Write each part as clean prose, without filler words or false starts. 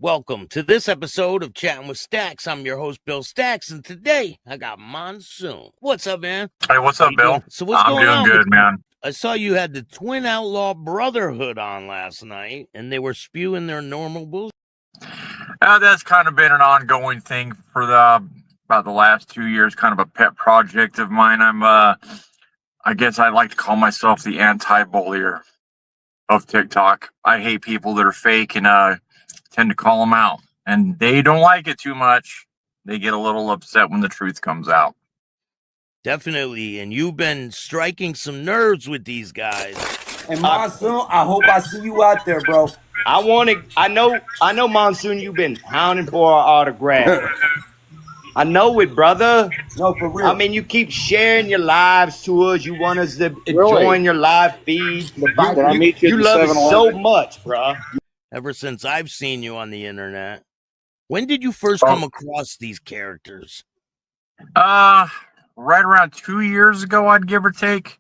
Welcome to this episode of Chatting with Staxx. I'm your host, Bill Staxx, and today I got Monsoon. What's up, man? Hey, what's up, Bill? So what's going on? I'm doing good, man. I saw you had the twin Outlaw Brotherhood on last night, and they were spewing their normal bullshit. That's kind of been an ongoing thing for about the last 2 years, kind of a pet project of mine. I guess I like to call myself the anti-bullier of TikTok. I hate people that are fake and tend to call them out, and they don't like it too much. They get a little upset when the truth comes out. Definitely, and you've been striking some nerves with these guys. And Monsoon, I hope I see you out there, bro. I know, Monsoon, you've been hounding for our autograph. I know it, brother. No, for real. I mean, you keep sharing your lives to us. You want us to join your live feed. You love it so much, bro. Ever since I've seen you on the internet. When did you first come across these characters? Right around 2 years ago, I'd give or take.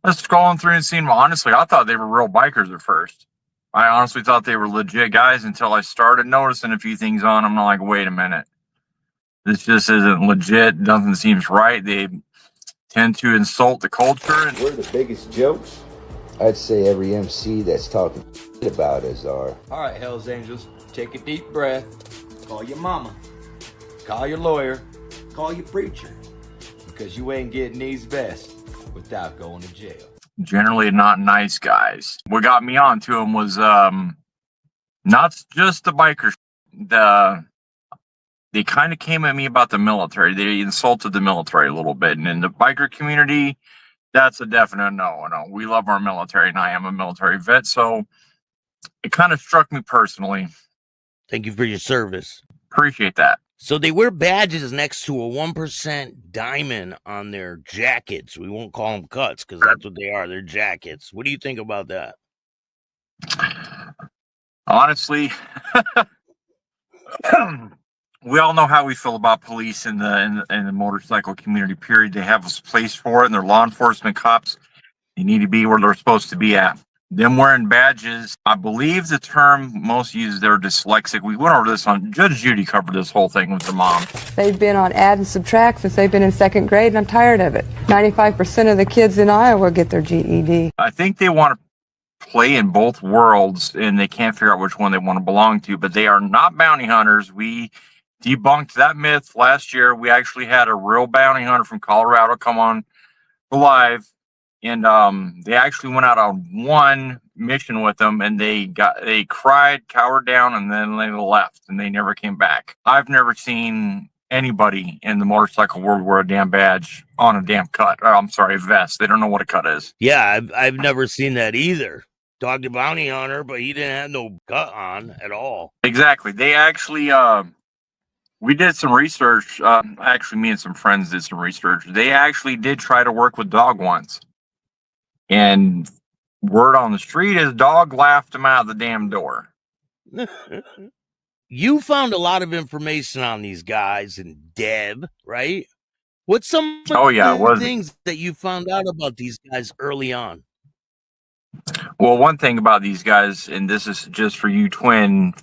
I was scrolling through and seeing them. Honestly, I thought they were real bikers at first. I honestly thought they were legit guys until I started noticing a few things on them. I'm like, wait a minute. This just isn't legit. Nothing seems right. They tend to insult the culture. We're the biggest jokes. I'd say every MC that's talking about us are. All right, Hells Angels, take a deep breath. Call your mama. Call your lawyer. Call your preacher. Because you ain't getting these vests without going to jail. Generally not nice guys. What got me onto them was not just the bikers. They kind of came at me about the military. They insulted the military a little bit. And in the biker community, that's a definite no. We love our military, and I am a military vet, so it kind of struck me personally. Thank you for your service. Appreciate that. So they wear badges next to a 1% diamond on their jackets. We won't call them cuts because that's what they are. They're jackets. What do you think about that? Honestly, we all know how we feel about police in the motorcycle community, period. They have a place for it, and they're law enforcement cops. They need to be where they're supposed to be at. Them wearing badges, I believe the term most used, they're dyslexic. We went over this on, Judge Judy covered this whole thing with her mom. They've been on add and subtract since they've been in second grade, and I'm tired of it. 95% of the kids in Iowa get their GED. I think they want to play in both worlds, and they can't figure out which one they want to belong to, but they are not bounty hunters. We debunked that myth last year. We actually had a real bounty hunter from Colorado come on live. And they actually went out on one mission with them, and they cried, cowered down, and then they left, and they never came back. I've never seen anybody in the motorcycle world wear a damn badge on a damn cut. I'm sorry, vest. They don't know what a cut is. Yeah, I've never seen that either. Dog the bounty hunter, but he didn't have no cut on at all. Exactly. They actually, we did some research. Actually, me and some friends did some research. They actually did try to work with dog once. And word on the street is dog laughed him out of the damn door. You found a lot of information on these guys and Deb, right? What's some of the things that you found out about these guys early on? Well, one thing about these guys, and this is just for you twin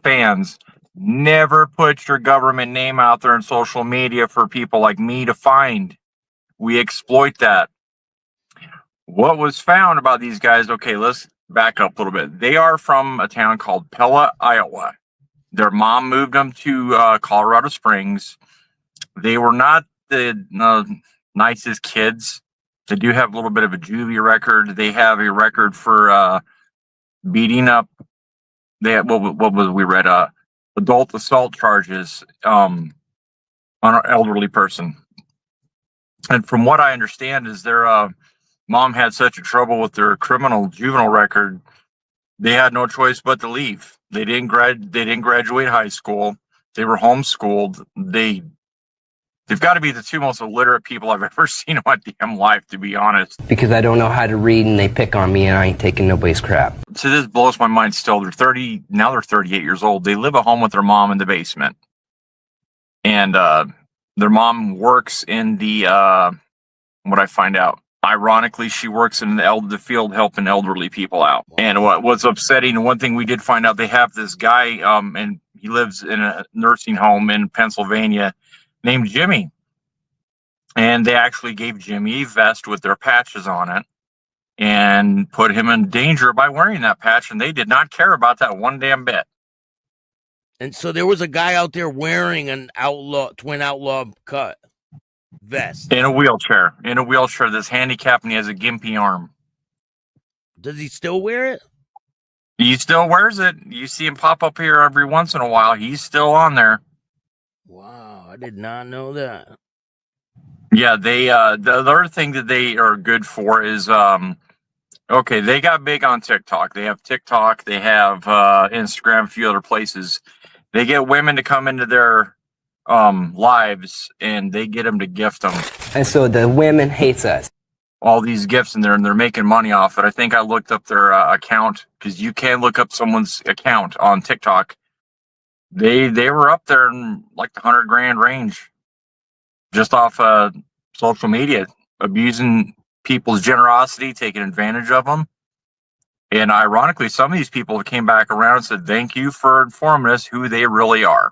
fans, never put your government name out there in social media for people like me to find. We exploit that. What was found about these guys, okay, let's back up a little bit. They are from a town called Pella, Iowa. Their mom moved them to Colorado Springs. They were not the nicest kids. They do have a little bit of a juvie record. They have a record for beating up. They had, what was we read? Adult assault charges on an elderly person. And from what I understand is their mom had such a trouble with their juvenile record, they had no choice but to leave. They didn't graduate high school. They were homeschooled. They've got to be the two most illiterate people I've ever seen in my damn life, to be honest. Because I don't know how to read and they pick on me and I ain't taking nobody's crap. So this blows my mind still. They're 30, now they're 38 years old. They live at home with their mom in the basement. And their mom works in the, what I find out, Ironically, she works in the field helping elderly people out. And what's upsetting, one thing we did find out, they have this guy, and he lives in a nursing home in Pennsylvania named Jimmy. And they actually gave Jimmy a vest with their patches on it and put him in danger by wearing that patch. And they did not care about that one damn bit. And so there was a guy out there wearing an twin outlaw cut vest. In a wheelchair, that's handicapped, and he has a gimpy arm. Does he still wear it? He still wears it. You see him pop up here every once in a while. He's still on there. Wow, I did not know that. Yeah, they the other thing that they are good for is okay, they got big on TikTok. They have TikTok, they have Instagram, a few other places. They get women to come into their lives, and they get them to gift them. And so the women hates us. All these gifts in there, and they're making money off it. I think I looked up their account, because you can look up someone's account on TikTok. They were up there in like the $100,000 range, just off social media, abusing people's generosity, taking advantage of them. And ironically, some of these people came back around and said, "Thank you for informing us who they really are."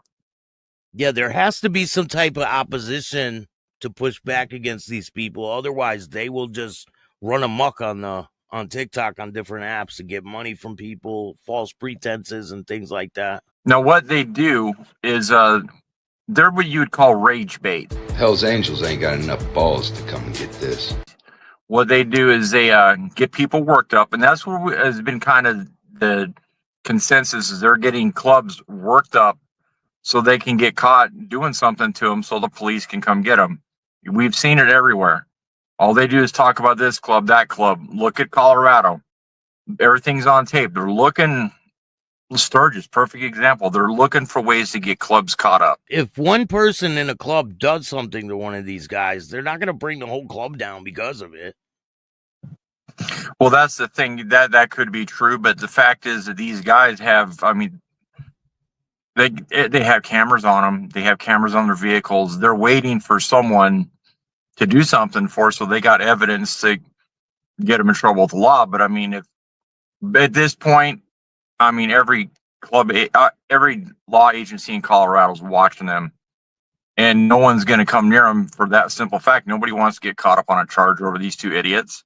Yeah, there has to be some type of opposition to push back against these people. Otherwise, they will just run amok on TikTok, on different apps, to get money from people, false pretenses and things like that. Now, what they do is they're what you would call rage bait. Hell's Angels ain't got enough balls to come and get this. What they do is they get people worked up, and that's what has been kind of the consensus, is they're getting clubs worked up so they can get caught doing something to them, so the police can come get them. We've seen it everywhere. All they do is talk about this club, that club. Look at Colorado. Everything's on tape. They're looking, Sturgis, perfect example. They're looking for ways to get clubs caught up. If one person in a club does something to one of these guys, they're not going to bring the whole club down because of it. Well, that's the thing. That could be true, but the fact is that these guys have, I mean, they have cameras on them. They have cameras on their vehicles. They're waiting for someone to do something so they got evidence to get them in trouble with the law. But I mean, if at this point, I mean, every club, every law agency in Colorado is watching them, and no one's going to come near them for that simple fact. Nobody wants to get caught up on a charge over these two idiots.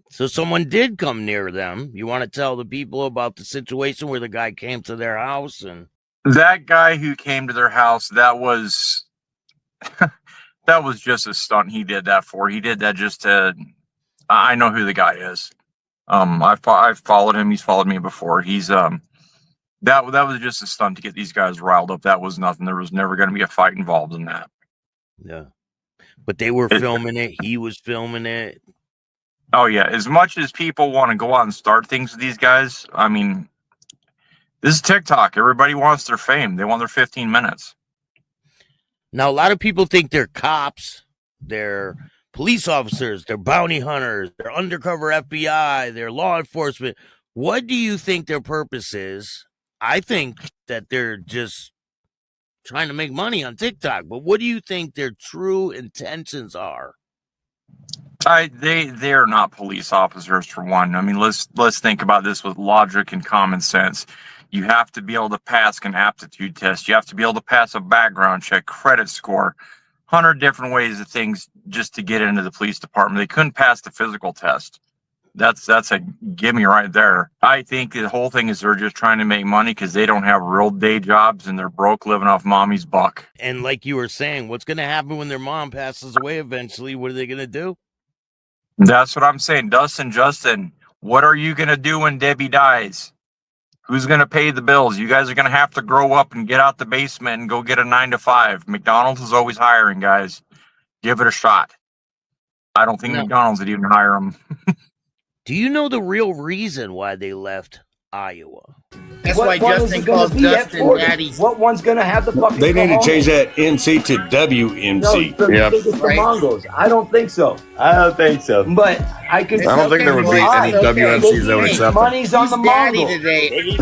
So someone did come near them. You want to tell the people about the situation where the guy came to their house? And that guy who came to their house, that was that was just a stunt he did that for. He did that just to, I know who the guy is. I've followed him. He's followed me before. He's that was just a stunt to get these guys riled up. That was nothing. There was never going to be a fight involved in that. Yeah, but they were filming it. He was filming it. Oh yeah. As much as people want to go out and start things with these guys, I mean, this is TikTok. Everybody wants their fame. They want their 15 minutes. Now, a lot of people think they're cops. They're police officers, they're bounty hunters, they're undercover FBI, they're law enforcement. What do you think their purpose is? I think that they're just trying to make money on TikTok, but what do you think their true intentions are? They're not police officers, for one. I mean, let's think about this with logic and common sense. You have to be able to pass an aptitude test. You have to be able to pass a background check, credit score, 100 different ways of things just to get into the police department. They couldn't pass the physical test. That's a gimme right there. I think the whole thing is they're just trying to make money because they don't have real day jobs and they're broke living off mommy's buck. And like you were saying, what's going to happen when their mom passes away eventually? What are they going to do? That's what I'm saying. Justin, what are you going to do when Debbie dies? Who's going to pay the bills? You guys are going to have to grow up and get out the basement and go get a 9-to-5. McDonald's is always hiring, guys. Give it a shot. I don't think McDonald's would even hire them. Do you know the real reason why they left Iowa? That's why Justin calls Dustin Daddy. What one's gonna have the fucking? They need to change that NC to WNC. No, yeah, it's the Mongols. I don't think so. But I could. I don't think there would be any WNCs that would accept them. Money's on the Daddy Mongols. today.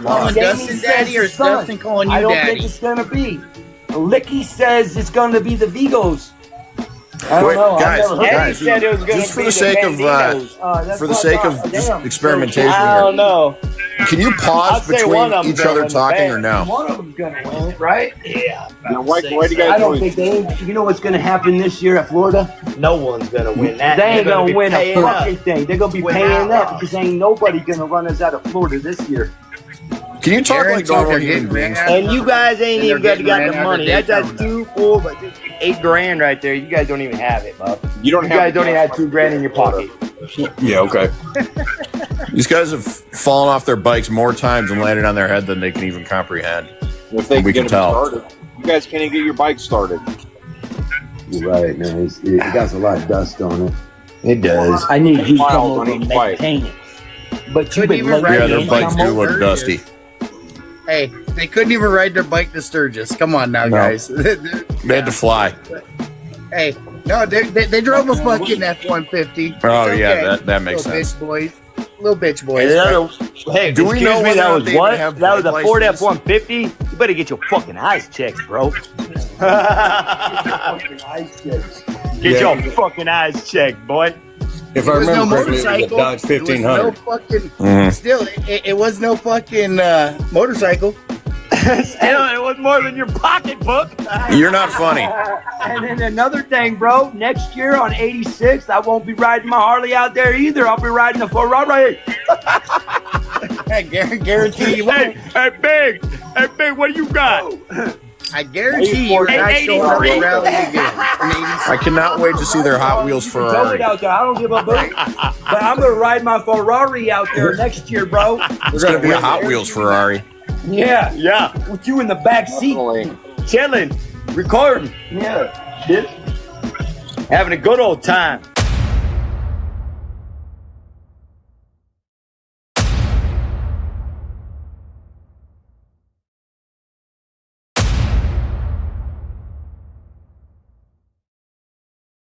Calling Dustin Daddy, or is Dustin calling you I don't Daddy? think it's gonna be. Licky says it's gonna be the Vigos. I don't know. Guys, I've never heard guys, he said it was gonna just for be the sake of Banditos. for the sake of just experimentation I don't here, know. can you I'd pause say one between of 'em each gonna other win the talking band. or no? One of them's gonna win it, right? Yeah. Now, why do you guys I don't always- think they. You know what's gonna happen this year at Florida? No one's gonna win that. They ain't They're gonna be win a paying up. fucking thing. They're gonna be Win paying out. up because ain't nobody gonna run us out of Florida this year. Can you talk like normal human beings? And you guys ain't And even they're got getting the ran out money. of That's Daytona. 2, 4, but $8,000 right there. You guys don't even have it, bub. You don't You have guys don't even have $2,000 in your pocket. Yeah, okay. These guys have fallen off their bikes more times and landed on their head than they can even comprehend. If they We can can get tell. them started, you guys can't even get your bike started. You're right, man. It got a lot of dust on it. It does. I need you to come Miles over on and each bike. maintain it. But you've Couldn't been even late. ride Yeah, it. their Ain't bikes come do look over. dusty. Hey, they couldn't even ride their bike to Sturgis. Come on now, No. guys. They had to fly. Hey, no, they drove a fucking F-150. Oh, It's yeah, okay. that makes Little sense. bitch boys. Little bitch boys. Hey, Do we excuse know me, whether that or was not they what? even have That was a bike Ford licenses? F-150? You better get your fucking eyes checked, bro. Get your fucking eyes checked, boy. If It I was no remember correctly, it was a motorcycle. Dodge It was no 1500. fucking. Mhm. Still, it was no fucking motorcycle. Still, it was more than your pocketbook. You're not funny. And then another thing, bro. Next year on 86, I won't be riding my Harley out there either. I'll be riding a Ferrari. I guarantee you won't. Hey, Big. Hey, Big, what do you got? I guarantee you're not showing up at rally again. I cannot wait to see their Hot Wheels Throw Ferrari. it out there. I don't give a boot. But I'm going to ride my Ferrari out there next year, bro. There's going to be a Hot Wheels Ferrari. Yeah. With you in the back seat, chilling, recording. Yeah, shit. Having a good old time.